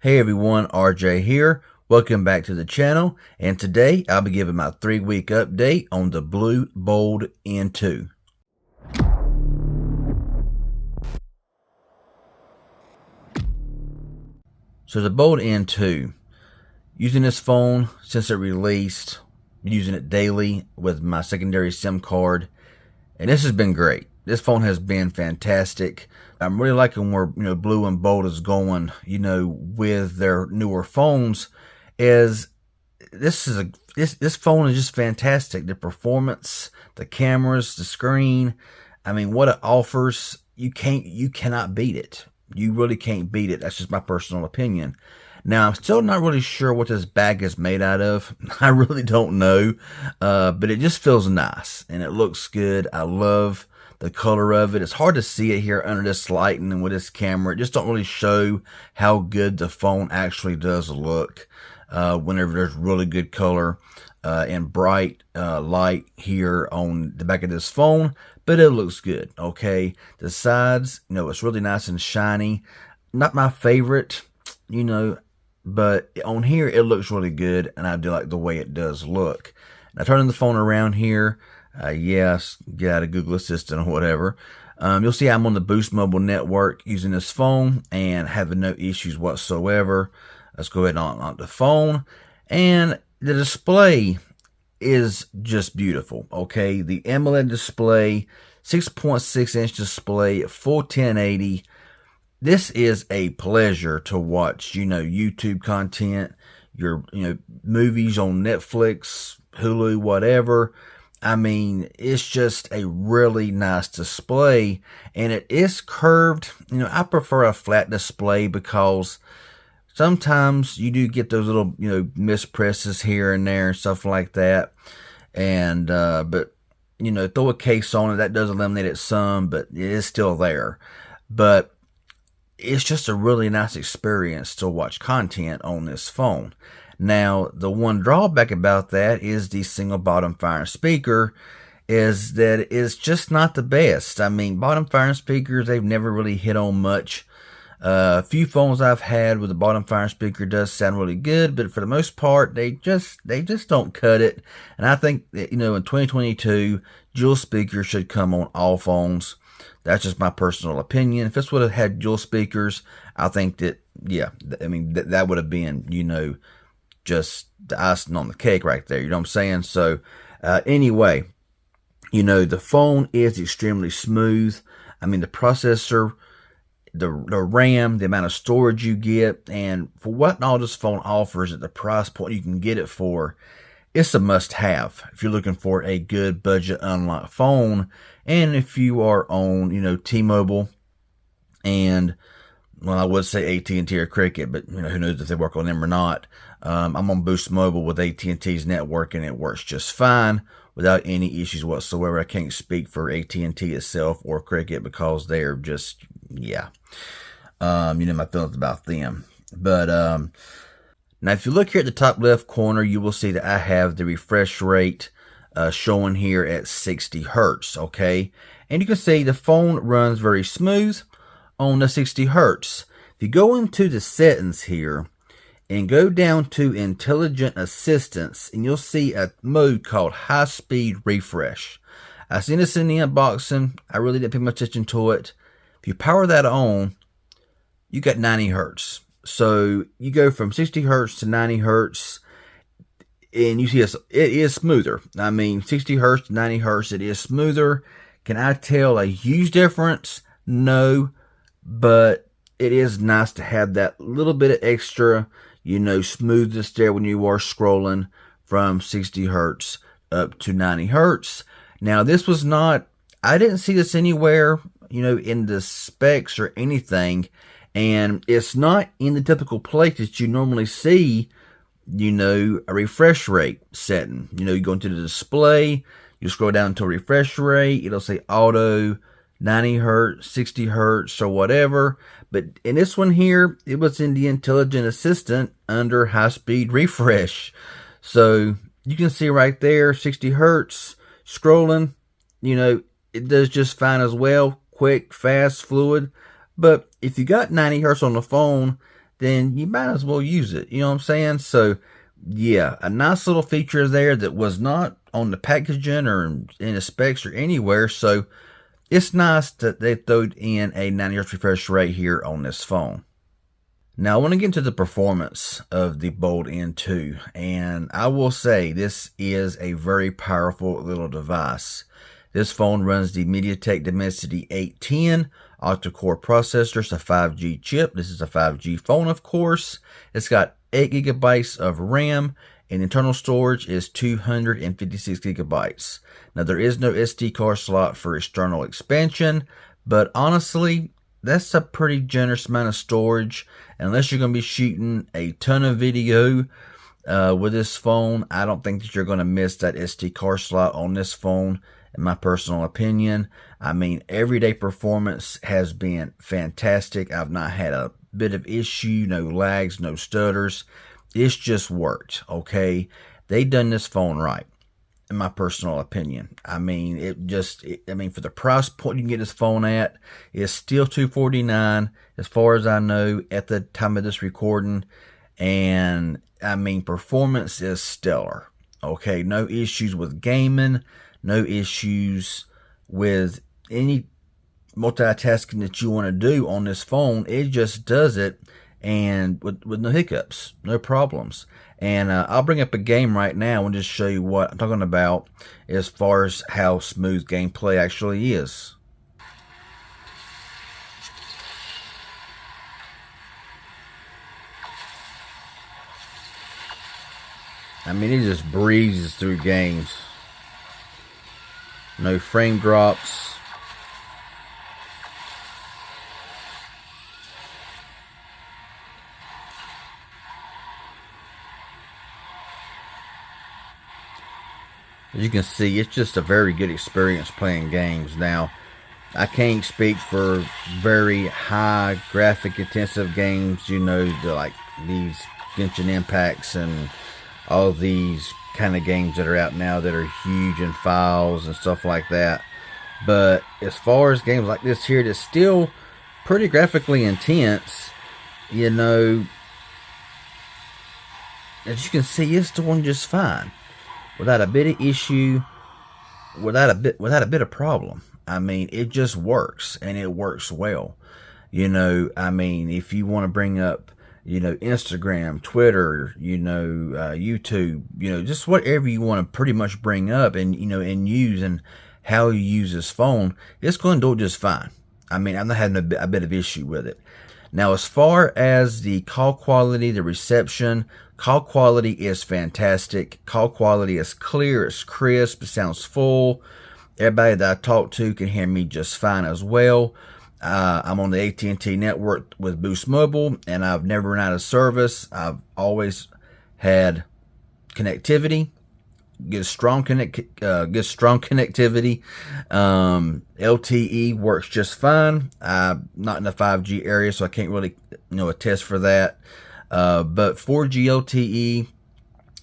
Hey everyone, RJ here. Welcome back to the channel, and today I'll be giving my 3-week update on the Blue Bold N2. So the Bold N2, using this phone since it released, using it daily with my secondary SIM card, and this has been great. This phone has been fantastic. I'm really liking where Blue and Bold is going, with their newer phones. This phone is just fantastic. The performance, the cameras, the screen. I mean, what it offers, you cannot beat it. You really can't beat it. That's just my personal opinion. Now, I'm still not really sure what this bag is made out of. I really don't know, but it just feels nice and it looks good. I love the color of it. It's hard to see it here under this lighting and with this camera. It just don't really show how good the phone actually does look whenever there's really good color and bright light here on the back of this phone. But it looks good, okay? The sides, it's really nice and shiny. Not my favorite, but on here it looks really good, and I do like the way it does look. Now turning the phone around here, yes, get out of Google Assistant or whatever. You'll see I'm on the Boost Mobile network using this phone and having no issues whatsoever. Let's go ahead and on the phone, and the display is just beautiful. Okay, the AMOLED display, 6.6-inch display, full 1080. This is a pleasure to watch, YouTube content, your, movies on Netflix, Hulu, whatever. I mean, it's just a really nice display, and it is curved. I prefer a flat display because sometimes you do get those little, mispresses here and there and stuff like that. And, but, throw a case on it, that does eliminate it some, but it is still there. But it's just a really nice experience to watch content on this phone. Now, the one drawback about that is the single bottom firing speaker is that it's just not the best. I mean, bottom firing speakers, they've never really hit on much. A few phones I've had with the bottom firing speaker does sound really good, but for the most part, they just don't cut it. And I think that, in 2022, dual speakers should come on all phones. That's just my personal opinion. If this would have had dual speakers, I think that, yeah, I mean, that would have been, just the icing on the cake right there. You know what I'm saying? So, anyway, the phone is extremely smooth. I mean, the processor, the RAM, the amount of storage you get, and for what all this phone offers at the price point you can get it for, it's a must-have if you're looking for a good budget unlocked phone. And if you are on, T-Mobile, and, well, I would say AT&T or Cricket, but, who knows if they work on them or not. I'm on Boost Mobile with AT&T's network, and it works just fine without any issues whatsoever. I can't speak for AT&T itself or Cricket because they're just, yeah. My feelings about them. But, now if you look here at the top left corner, you will see that I have the refresh rate showing here at 60 hertz, okay? And you can see the phone runs very smooth on the 60 hertz. If you go into the settings here and go down to Intelligent Assistance, and you'll see a mode called High Speed Refresh. I seen this in the unboxing. I really didn't pay much attention to it. If you power that on, you got 90 hertz. So you go from 60 hertz to 90 hertz, and you see it is smoother. I mean, 60 hertz to 90 hertz, it is smoother. Can I tell a huge difference? No, but it is nice to have that little bit of extra, smoothness there when you are scrolling from 60 hertz up to 90 hertz. Now, this was not, I didn't see this anywhere, in the specs or anything. And it's not in the typical place that you normally see, a refresh rate setting. You go into the display, you scroll down to refresh rate, it'll say auto, 90 hertz, 60 hertz, or whatever. But in this one here, it was in the Intelligent Assistant under high speed refresh. So you can see right there, 60 hertz, scrolling, it does just fine as well. Quick, fast, fluid. But if you got 90 hertz on the phone, then you might as well use it. You know what I'm saying? So, yeah, a nice little feature there that was not on the packaging or in the specs or anywhere. So, it's nice that they throwed in a 90Hz refresh rate here on this phone. Now, I want to get into the performance of the Bold N2, and I will say this is a very powerful little device. This phone runs the MediaTek Dimensity 810 octa-core processor. It's a 5G chip. This is a 5G phone, of course. It's got 8 gigabytes of RAM, and internal storage is 256 gigabytes. Now, there is no SD card slot for external expansion, but honestly, that's a pretty generous amount of storage. Unless you're going to be shooting a ton of video with this phone, I don't think that you're going to miss that SD card slot on this phone, in my personal opinion. I mean, everyday performance has been fantastic. I've not had a bit of issue, no lags, no stutters. It's just worked, okay? They done this phone right, in my personal opinion. I mean, for the price point you can get this phone at, it's still $249 as far as I know at the time of this recording. And I mean, performance is stellar. Okay, no issues with gaming, no issues with any multitasking that you want to do on this phone. It just does it, and with no hiccups, no problems. And I'll bring up a game right now and just show you what I'm talking about as far as how smooth gameplay actually is. I mean, it just breezes through games. No frame drops. As you can see, it's just a very good experience playing games. Now, I can't speak for very high graphic intensive games, you know, like these Genshin Impacts and all these kind of games that are out now that are huge in files and stuff like that. But as far as games like this here, that's still pretty graphically intense, you know, as you can see, it's doing just fine without a bit of issue, without a bit of problem. I mean, it just works, and it works well. You know, I mean, if you want to bring up, you know, Instagram, Twitter, you know, YouTube, you know, just whatever you want to pretty much bring up and, you know, and use, and how you use this phone, it's going to do it just fine. I mean, I'm not having a bit of issue with it. Now, as far as the call quality, the reception, call quality is fantastic. Call quality is clear, it's crisp, it sounds full. Everybody that I talk to can hear me just fine as well. I'm on the AT&T network with Boost Mobile, and I've never run out of service. I've always had connectivity, good strong connectivity. LTE works just fine. I'm not in the 5G area, so I can't really, you know, attest for that. But 4G LTE,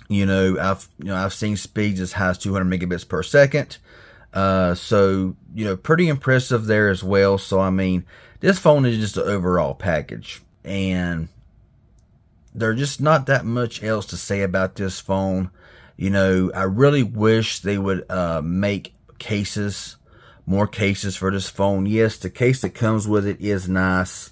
you know, I've seen speeds as high as 200 megabits per second. So, you know, pretty impressive there as well. So, I mean, this phone is just an overall package, and there's just not that much else to say about this phone. You know, I really wish they would make cases, more cases for this phone. Yes, the case that comes with it is nice.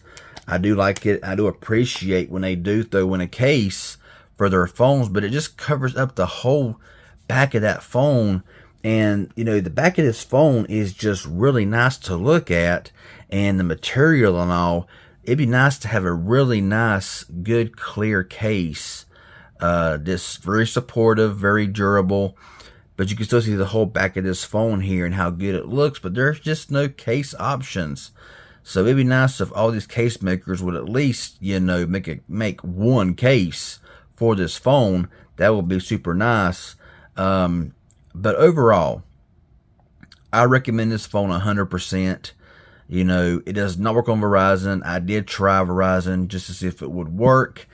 I do like it. I do appreciate when they do throw in a case for their phones, but it just covers up the whole back of that phone. And, you know, the back of this phone is just really nice to look at, and the material and all. It'd be nice to have a really nice, good, clear case. This very supportive, very durable, but you can still see the whole back of this phone here and how good it looks, but there's just no case options. So it'd be nice if all these case makers would at least, you know, make one case for this phone. That would be super nice. But overall, I recommend this phone 100%. You know, it does not work on Verizon. I did try Verizon just to see if it would work,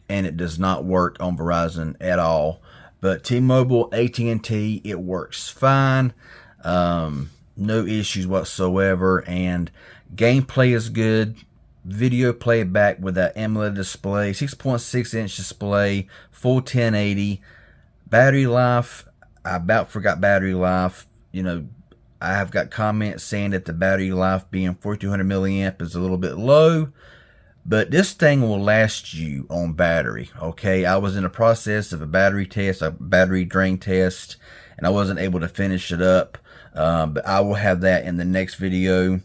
and it does not work on Verizon at all. But T-Mobile, AT&T, it works fine. No issues whatsoever, and gameplay is good. video playback with that AMOLED display, 6.6-inch display, full 1080. Battery life, I about forgot battery life. You know, I have got comments saying that the battery life being 4200 milliamp is a little bit low, but this thing will last you on battery. Okay, I was in the process of a battery test, a battery drain test, and I wasn't able to finish it up. But I will have that in the next video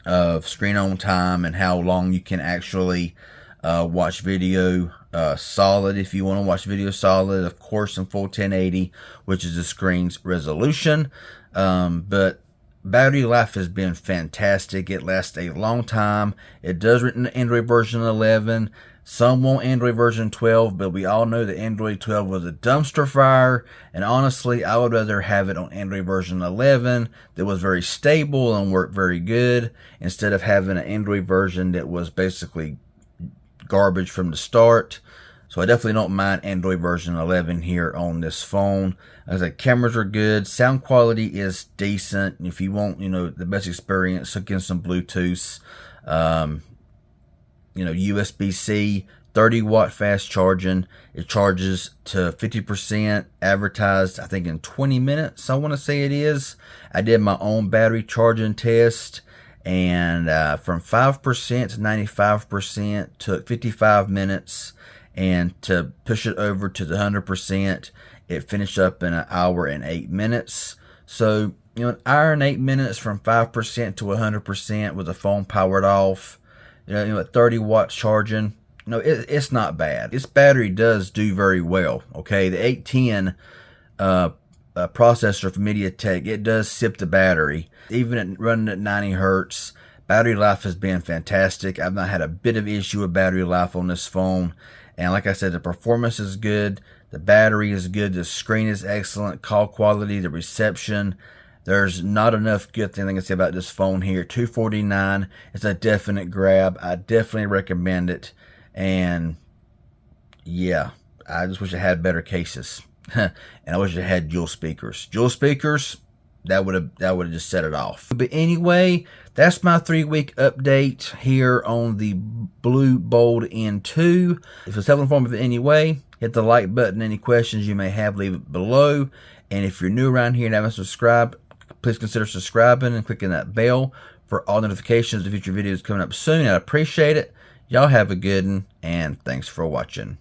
of screen on time and how long you can actually watch video solid. If you want to watch video solid, of course, in full 1080, which is the screen's resolution. But battery life has been fantastic. It lasts a long time. It does run in Android version 11. Some want Android version 12, but we all know that Android 12 was a dumpster fire, and honestly, I would rather have it on Android version 11 that was very stable and worked very good, instead of having an Android version that was basically garbage from the start. So I definitely don't mind Android version 11 here on this phone. As the cameras are good, sound quality is decent. If you want, you know, the best experience, hook in some Bluetooth. You know, USB-C, 30-watt fast charging. It charges to 50%, advertised, I think, in 20 minutes, I want to say it is. I did my own battery charging test, and from 5% to 95% took 55 minutes, and to push it over to the 100%, it finished up in 1 hour and 8 minutes. So, you know, 1 hour and 8 minutes from 5% to 100% with the phone powered off. You know, at 30 watts charging, you know, it's not bad. This battery does do very well. Okay, the 810 processor from MediaTek, it does sip the battery. Even at running at 90 hertz, battery life has been fantastic. I've not had a bit of issue with battery life on this phone. And like I said, the performance is good. The battery is good. The screen is excellent. Call quality, the reception. There's not enough good thing I can say about this phone here. $249. It's a definite grab. I definitely recommend it. And yeah, I just wish I had better cases. And I wish I had dual speakers. Dual speakers, that would have just set it off. But anyway, that's my 3-week update here on the Blue Bold N2. If it's helpful informative in any way, hit the like button. Any questions you may have, leave it below. And if you're new around here and haven't subscribed, please consider subscribing and clicking that bell for all notifications of future videos coming up soon. I appreciate it. Y'all have a good one, and thanks for watching.